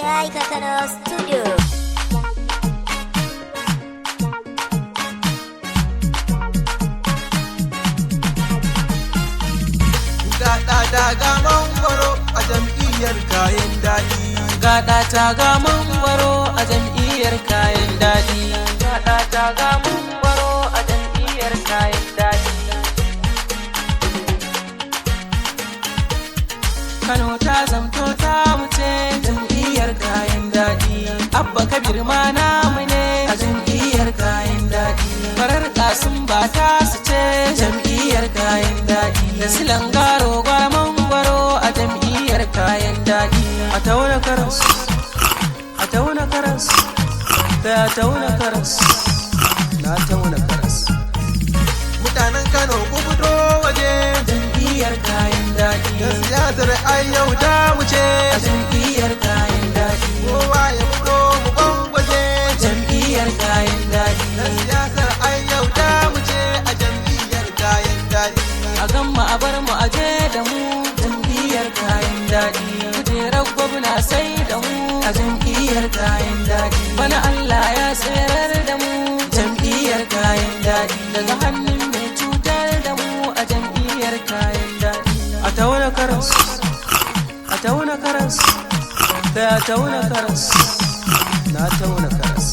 Yaika Kano Studio. Gaɗa ga mangwaro a jam'iyyar kayan daɗi. Gaɗa ta ga mangwaro a jam'iyyar kayan daɗi. Gaɗa ta ga mangwaro a jam'iyyar kayan daɗi. Kano ta zamto ta muce jam'iyyar kayan daɗi. Abba Kabir ma namu ne a jam'iyyar kayan daɗi. Farar Kasim ba ta su ce jam'iyyar kayan daɗi. Da silan garo gwara mangwaro a jam'iyyar kayan daɗi. A tauna karas, a tauna karas, da a tauna karas, na tauna karas. Mutanen Kano ku fito waje Jam'iyyar kayan daɗi. da siyasar ayyau ta wuce. A jam'iyyar kayan daɗi. Kowa ya fito mu gwangwaje. Jam'iyyar kayan daɗi. Da siyasar ayyau ta wuce a jam'iyyar kayan daɗi. A gamma a bar mu aje da mu jam'iyyar kayan daɗi. Kujerar gwamna sai da mu a jam'iyyar kayan daɗi. Bana Allah ya tserar da mu jam'iyyar kayan daɗi. Daga hannun mai cutar da mu a jam'iyyar kayan daɗi. A tauna karas, a tauna karas, da a tauna karas, na tauna karas.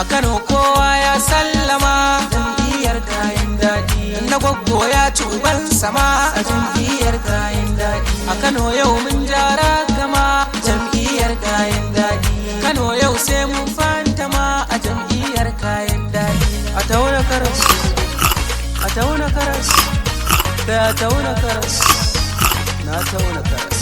A Kano kowa ya sallama jam'iyyar kayan daɗi. Na gwaggo ya ci uban sama a jam'iyyar kayan daɗi. A Kano yau mun jara gama jam'iyyar kayan daɗi. Kano yau sai mun fantama a jam'iyyar kayan daɗi. A tauna karas, a tauna karas, da a tauna karas, na tauna karas.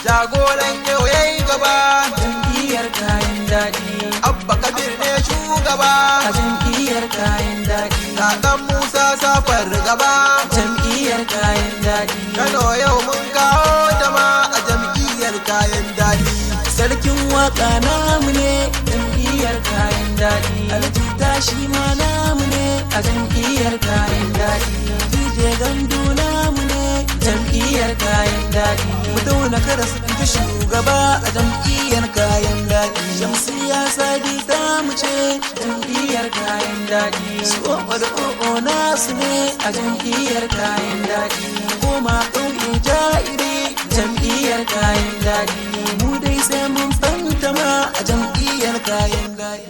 Jagoran yau yayi gaba. Jam'iyyar kayan daɗi. Abba Kabir ne shugaba. A jam'iyyar kayan daɗi. Kaɗan Musa safar gaba. Jam'iyyar kayan daɗi. Kano yau mun kawo dama a jam'iyyar kayan daɗi. Sarkin waka namu ne jam'iyyar kayan daɗi. Alhaji tashi ma namu ne a jam'iyyar kayan daɗi. DJ Gandu namu ne jam'iyyar kayan daɗi. Mu tauna karas ta shugaba a jam'iyyar kayan daɗi. Shamsiyya Sadi ta mu ce jam'iyyar kayan daɗi. Su da o'o nasu ne a jam'iyyar kayan daɗi. Koma ɗauke ja'iri jam'iyyar kayan daɗi. Mu dai sai mun fantama a jam'iyyar kayan daɗi.